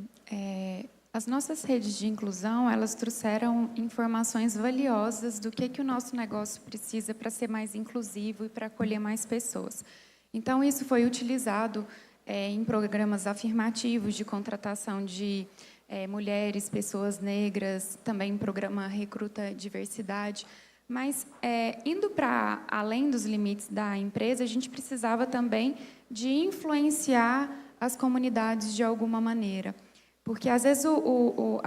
[SPEAKER 7] as nossas redes de inclusão, elas trouxeram informações valiosas do que o nosso negócio precisa para ser mais inclusivo e para acolher mais pessoas. Então, isso foi utilizado em programas afirmativos de contratação de mulheres, pessoas negras, também em programa Recruta Diversidade. Mas, indo para além dos limites da empresa, a gente precisava também de influenciar as comunidades de alguma maneira. Porque, às vezes, o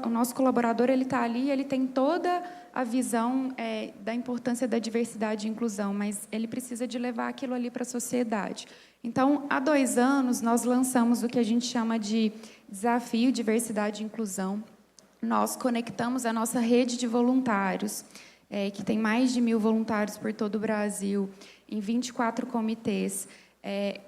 [SPEAKER 7] nosso colaborador ele está ali, ele tem toda a visão da importância da diversidade e inclusão, mas ele precisa de levar aquilo ali para a sociedade. Então, há 2 anos, nós lançamos o que a gente chama de Desafio Diversidade e Inclusão. Nós conectamos a nossa rede de voluntários, que tem mais de 1.000 voluntários por todo o Brasil, em 24 comitês,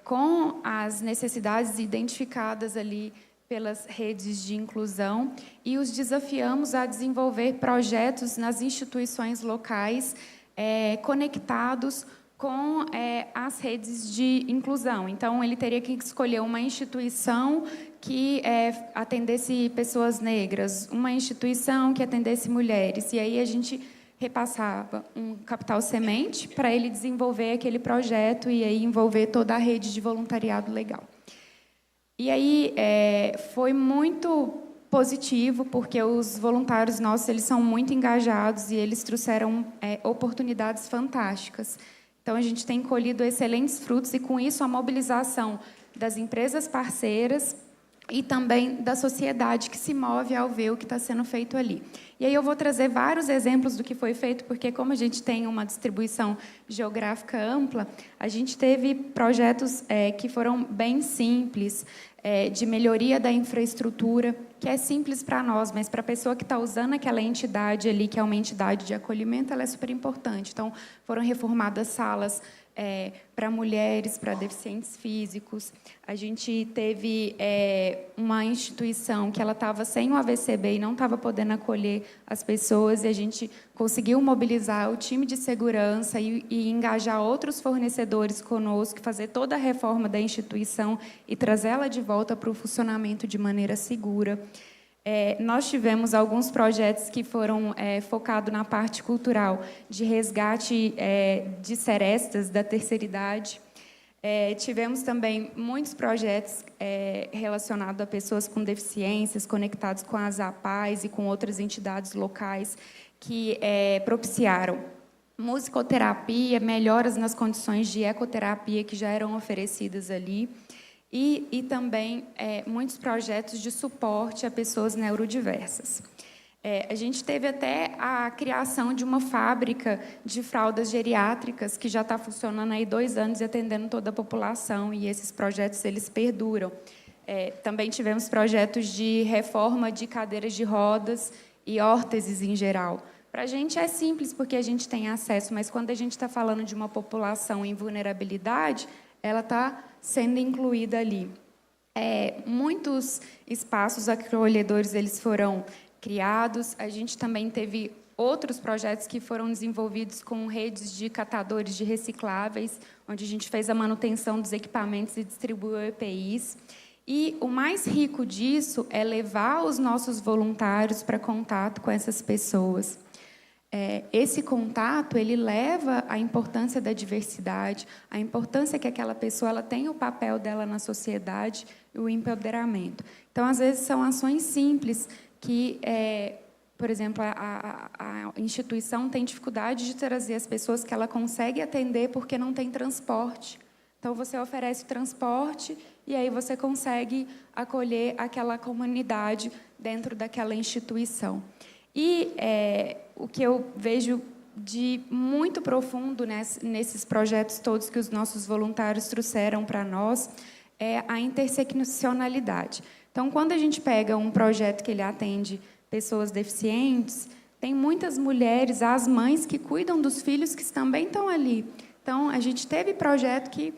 [SPEAKER 7] com as necessidades identificadas ali pelas redes de inclusão, e os desafiamos a desenvolver projetos nas instituições locais conectados com as redes de inclusão. Então, ele teria que escolher uma instituição que atendesse pessoas negras, uma instituição que atendesse mulheres, e aí a gente repassava um capital semente para ele desenvolver aquele projeto e aí envolver toda a rede de voluntariado legal. E aí foi muito positivo, porque os voluntários nossos eles são muito engajados e eles trouxeram oportunidades fantásticas. Então, a gente tem colhido excelentes frutos e, com isso, a mobilização das empresas parceiras e também da sociedade que se move ao ver o que está sendo feito ali. E aí eu vou trazer vários exemplos do que foi feito, porque como a gente tem uma distribuição geográfica ampla, a gente teve projetos que foram bem simples, de melhoria da infraestrutura, que é simples para nós, mas para a pessoa que está usando aquela entidade ali, que é uma entidade de acolhimento, ela é super importante. Então, foram reformadas salas para mulheres, para deficientes físicos. A gente teve uma instituição que ela estava sem o AVCB e não estava podendo acolher as pessoas, e a gente conseguiu mobilizar o time de segurança e engajar outros fornecedores conosco, fazer toda a reforma da instituição e trazê-la de volta para o funcionamento de maneira segura. Nós tivemos alguns projetos que foram focados na parte cultural, de resgate de serestas da terceira idade. Tivemos também muitos projetos relacionados a pessoas com deficiências, conectados com as APAES e com outras entidades locais, que propiciaram musicoterapia, melhoras nas condições de ecoterapia que já eram oferecidas ali, e também muitos projetos de suporte a pessoas neurodiversas. A gente teve até a criação de uma fábrica de fraldas geriátricas que já está funcionando aí 2 anos e atendendo toda a população, e esses projetos eles perduram. Também tivemos projetos de reforma de cadeiras de rodas e órteses em geral. Para a gente é simples porque a gente tem acesso, mas quando a gente está falando de uma população em vulnerabilidade, ela está sendo incluída ali. Muitos espaços acolhedores eles foram criados. A gente também teve outros projetos que foram desenvolvidos com redes de catadores de recicláveis, onde a gente fez a manutenção dos equipamentos e distribuiu EPIs. E o mais rico disso é levar os nossos voluntários para contato com essas pessoas. Esse contato ele leva à importância da diversidade, a importância que aquela pessoa ela tem o papel dela na sociedade e o empoderamento. Então, às vezes, são ações simples que, por exemplo, a instituição tem dificuldade de trazer as pessoas que ela consegue atender porque não tem transporte. Então, você oferece transporte e aí você consegue acolher aquela comunidade dentro daquela instituição. E o que eu vejo de muito profundo nesses projetos todos que os nossos voluntários trouxeram para nós é a interseccionalidade. Então, quando a gente pega um projeto que ele atende pessoas deficientes, tem muitas mulheres, as mães, que cuidam dos filhos que também estão ali. Então, a gente teve projeto que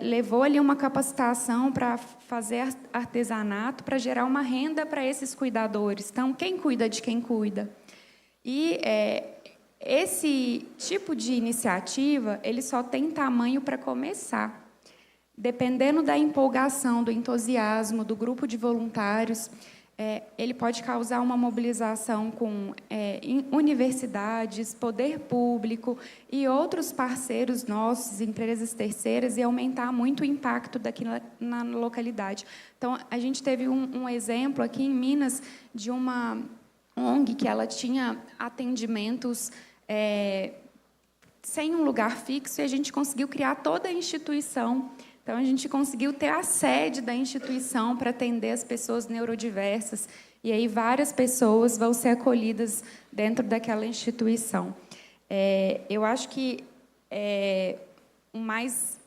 [SPEAKER 7] levou ali uma capacitação para fazer artesanato, para gerar uma renda para esses cuidadores. Então, quem cuida de quem cuida? E esse tipo de iniciativa, ele só tem tamanho para começar. Dependendo da empolgação, do entusiasmo, do grupo de voluntários, ele pode causar uma mobilização com universidades, poder público e outros parceiros nossos, empresas terceiras, e aumentar muito o impacto daqui na localidade. Então, a gente teve um exemplo aqui em Minas de uma ONG que ela tinha atendimentos sem um lugar fixo, e a gente conseguiu criar toda a instituição. Então, a gente conseguiu ter a sede da instituição para atender as pessoas neurodiversas, e aí várias pessoas vão ser acolhidas dentro daquela instituição. Eu acho que o mais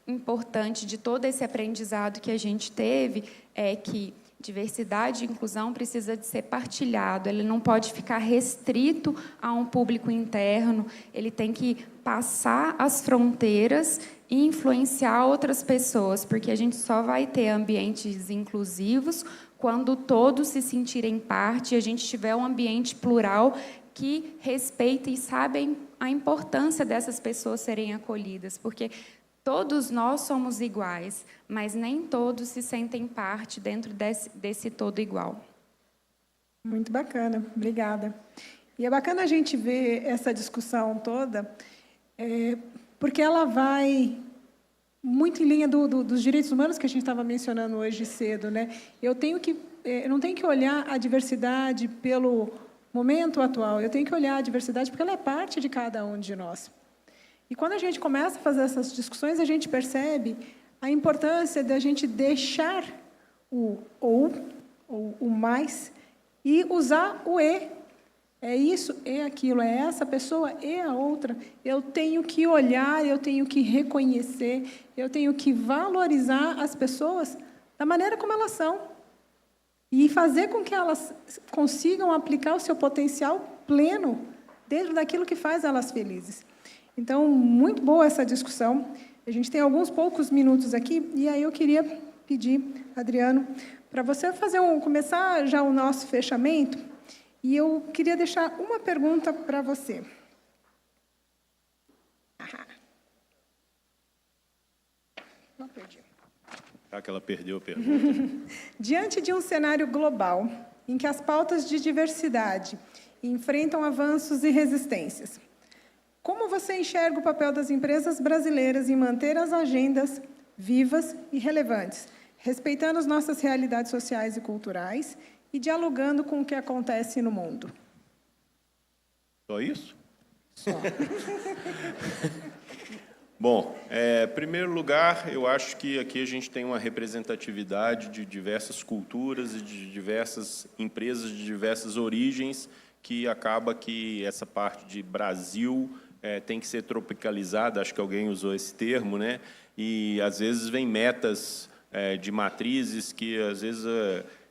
[SPEAKER 7] importante de todo esse aprendizado que a gente teve é que diversidade e inclusão precisa de ser partilhado, ele não pode ficar restrito a um público interno, ele tem que passar as fronteiras e influenciar outras pessoas, porque a gente só vai ter ambientes inclusivos quando todos se sentirem parte e a gente tiver um ambiente plural que respeita e sabe a importância dessas pessoas serem acolhidas, porque todos nós somos iguais, mas nem todos se sentem parte dentro desse todo igual.
[SPEAKER 3] Muito bacana, obrigada. E é bacana a gente ver essa discussão toda, porque ela vai muito em linha dos direitos humanos que a gente estava mencionando hoje cedo, né? Eu não tenho que olhar a diversidade pelo momento atual, eu tenho que olhar a diversidade porque ela é parte de cada um de nós. E quando a gente começa a fazer essas discussões, a gente percebe a importância de a gente deixar o ou o mais e usar o e. É isso, é aquilo, é essa pessoa, é a outra. Eu tenho que olhar, eu tenho que reconhecer, eu tenho que valorizar as pessoas da maneira como elas são e fazer com que elas consigam aplicar o seu potencial pleno dentro daquilo que faz elas felizes. Então, muito boa essa discussão. A gente tem alguns poucos minutos aqui, e aí eu queria pedir, Adriano, para você começar já o nosso fechamento, e eu queria deixar uma pergunta para você. Não perdi.
[SPEAKER 8] Já que ela perdeu a pergunta.
[SPEAKER 3] Diante de um cenário global, em que as pautas de diversidade enfrentam avanços e resistências, como você enxerga o papel das empresas brasileiras em manter as agendas vivas e relevantes, respeitando as nossas realidades sociais e culturais e dialogando com o que acontece no mundo?
[SPEAKER 8] Só isso?
[SPEAKER 3] Só.
[SPEAKER 8] Bom, em primeiro lugar, eu acho que aqui a gente tem uma representatividade de diversas culturas e de diversas empresas de diversas origens, que acaba que essa parte de Brasil tem que ser tropicalizada, acho que alguém usou esse termo, né? E, às vezes, vem metas de matrizes que, às vezes,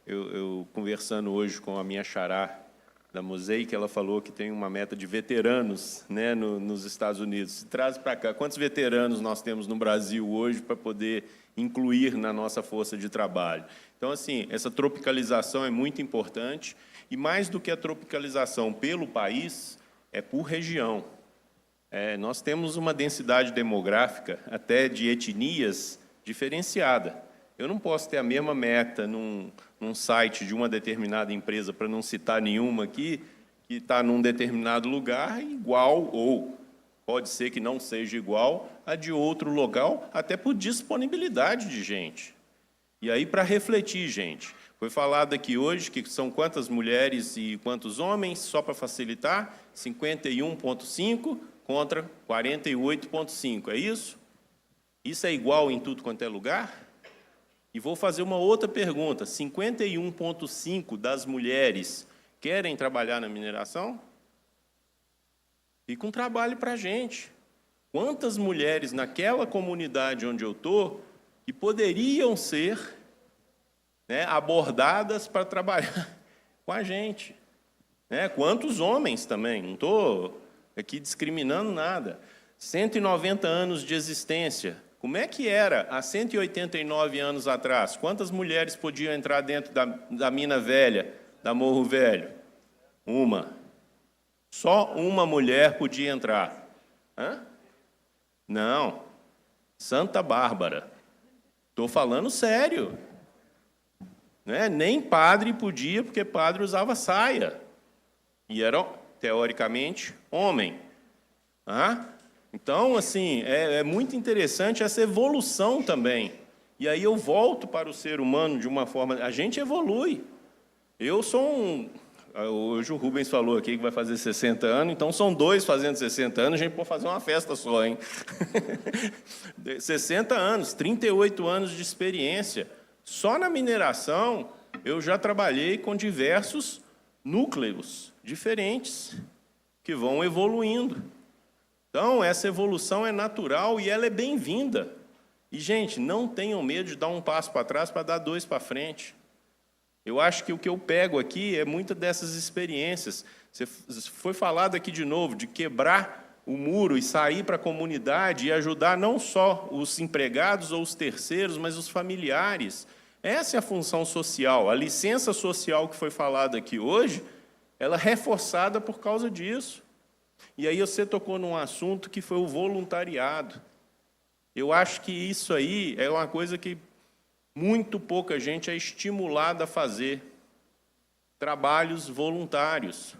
[SPEAKER 8] eu conversando hoje com a minha xará da Mosaic, ela falou que tem uma meta de veteranos, né, nos Estados Unidos. Se traz para cá, quantos veteranos nós temos no Brasil hoje para poder incluir na nossa força de trabalho? Então, assim, essa tropicalização é muito importante, e mais do que a tropicalização pelo país, é por região. Nós temos uma densidade demográfica, até de etnias, diferenciada. Eu não posso ter a mesma meta num site de uma determinada empresa, para não citar nenhuma aqui, que está num determinado lugar, igual, ou pode ser que não seja igual, a de outro local, até por disponibilidade de gente. E aí, para refletir, gente, foi falado aqui hoje que são quantas mulheres e quantos homens, só para facilitar, 51,5 contra 48,5, é isso? Isso é igual em tudo quanto é lugar? E vou fazer uma outra pergunta, 51,5 das mulheres querem trabalhar na mineração? Fica um trabalho para a gente. Quantas mulheres naquela comunidade onde eu estou que poderiam ser, né, abordadas para trabalhar com a gente? Né? Quantos homens também? Não estou aqui discriminando nada. 190 anos de existência. Como é que era há 189 anos atrás? Quantas mulheres podiam entrar dentro da mina velha, da Morro Velho? Uma. Só uma mulher podia entrar. Hã? Não. Santa Bárbara. Estou falando sério. Né? Nem padre podia, porque padre usava saia. E era, teoricamente, homem. Hã? Então, assim, é muito interessante essa evolução também. E aí eu volto para o ser humano de uma forma... A gente evolui. Eu sou hoje o Rubens falou aqui que vai fazer 60 anos, então são 2 fazendo 60 anos, a gente pode fazer uma festa só, hein? 60 anos, 38 anos de experiência. Só na mineração, eu já trabalhei com diversos núcleos diferentes que vão evoluindo. Então, essa evolução é natural e ela é bem-vinda. E, gente, não tenham medo de dar um passo para trás para dar 2 para frente. Eu acho que o que eu pego aqui é muitas dessas experiências. Foi falado aqui de novo, de quebrar o muro e sair para a comunidade e ajudar não só os empregados ou os terceiros, mas os familiares. Essa é a função social. A licença social que foi falada aqui hoje, ela é reforçada por causa disso. E aí você tocou num assunto que foi o voluntariado. Eu acho que isso aí é uma coisa que muito pouca gente é estimulada a fazer. Trabalhos voluntários.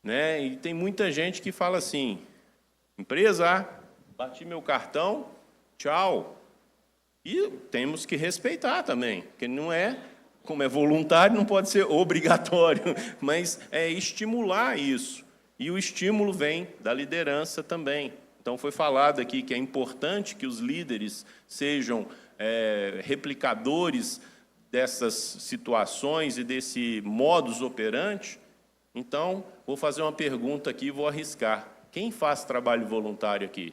[SPEAKER 8] Né? E tem muita gente que fala assim, empresa, bati meu cartão, tchau. E temos que respeitar também, porque não é, como é voluntário, não pode ser obrigatório, mas é estimular isso. E o estímulo vem da liderança também. Então, foi falado aqui que é importante que os líderes sejam replicadores dessas situações e desse modus operandi. Então, vou fazer uma pergunta aqui e vou arriscar. Quem faz trabalho voluntário aqui?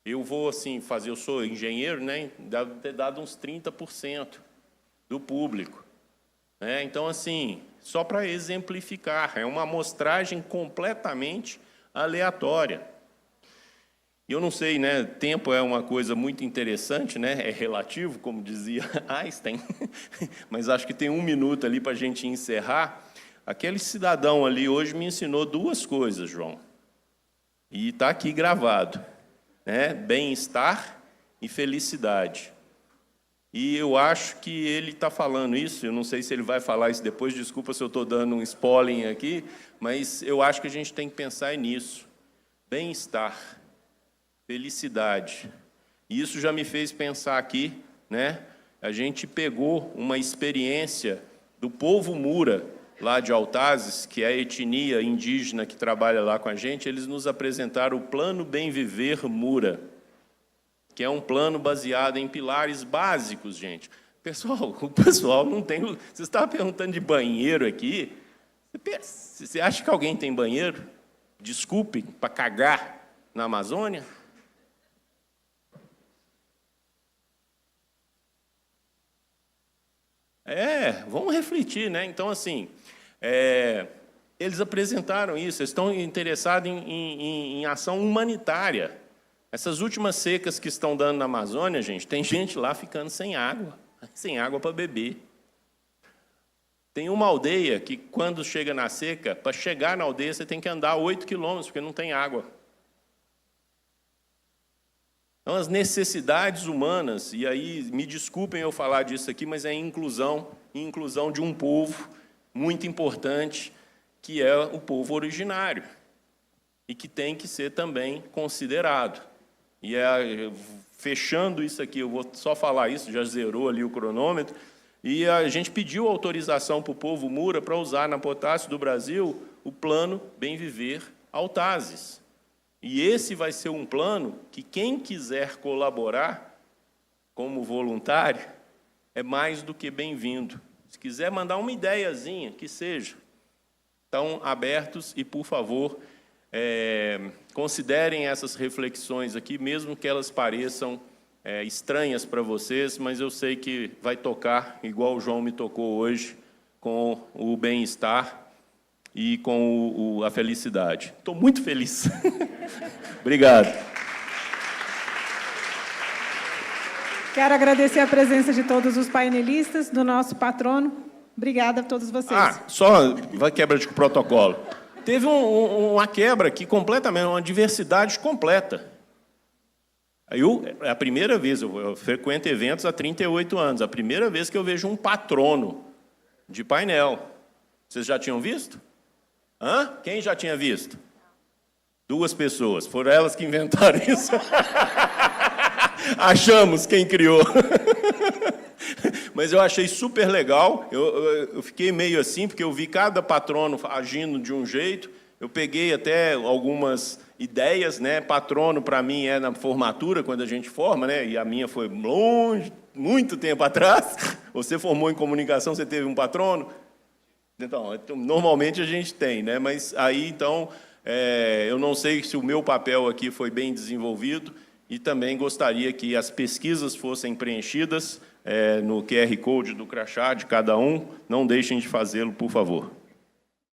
[SPEAKER 8] Eu vou, assim, fazer... Eu sou engenheiro, né? Deve ter dado uns 30% do público. Né? Então, assim, só para exemplificar, é uma amostragem completamente aleatória. E eu não sei, né? Tempo é uma coisa muito interessante, né? É relativo, como dizia Einstein, mas acho que tem 1 minuto ali para a gente encerrar. Aquele cidadão ali hoje me ensinou 2 coisas, João, e está aqui gravado, né? Bem-estar e felicidade. E eu acho que ele está falando isso, eu não sei se ele vai falar isso depois, desculpa se eu estou dando um spoiler aqui, mas eu acho que a gente tem que pensar nisso. Bem-estar, felicidade. E isso já me fez pensar aqui, né? A gente pegou uma experiência do povo Mura, lá de Altazes, que é a etnia indígena que trabalha lá com a gente, eles nos apresentaram o Plano Bem Viver Mura, que é um plano baseado em pilares básicos, gente. Pessoal, o pessoal não tem... Você estava perguntando de banheiro aqui. Você acha que alguém tem banheiro? Desculpe, para cagar na Amazônia? Vamos refletir, né? Então, assim, eles apresentaram isso, eles estão interessados em ação humanitária. Essas últimas secas que estão dando na Amazônia, gente, tem gente lá ficando sem água para beber. Tem uma aldeia que, quando chega na seca, para chegar na aldeia, você tem que andar 8 quilômetros, porque não tem água. Então, as necessidades humanas, e aí, me desculpem eu falar disso aqui, mas é inclusão de um povo muito importante, que é o povo originário, e que tem que ser também considerado. E fechando isso aqui, eu vou só falar isso, já zerou ali o cronômetro, e a gente pediu autorização para o povo Mura para usar na Potássio do Brasil o plano Bem Viver Altazes. E esse vai ser um plano que quem quiser colaborar como voluntário é mais do que bem-vindo. Se quiser mandar uma ideiazinha, que seja, estão abertos e, por favor, considerem essas reflexões aqui, mesmo que elas pareçam estranhas para vocês, mas eu sei que vai tocar, igual o João me tocou hoje, com o bem-estar e com a felicidade. Estou muito feliz. Obrigado.
[SPEAKER 3] Quero agradecer a presença de todos os painelistas, do nosso patrono. Obrigada a todos vocês.
[SPEAKER 8] Só vai quebra de protocolo. Teve uma quebra aqui completamente, uma diversidade completa. É a primeira vez, eu frequento eventos há 38 anos, a primeira vez que eu vejo um patrono de painel. Vocês já tinham visto? Quem já tinha visto? 2 pessoas, foram elas que inventaram isso. Achamos quem criou. Mas eu achei super legal, eu fiquei meio assim, porque eu vi cada patrono agindo de um jeito, eu peguei até algumas ideias, né? Patrono, para mim, é na formatura, quando a gente forma, né? E a minha foi longe, muito tempo atrás. Você formou em comunicação, você teve um patrono? Então, normalmente a gente tem, né? Mas aí, então, eu não sei se o meu papel aqui foi bem desenvolvido, e também gostaria que as pesquisas fossem preenchidas no QR Code do crachá de cada um. Não deixem de fazê-lo, por favor.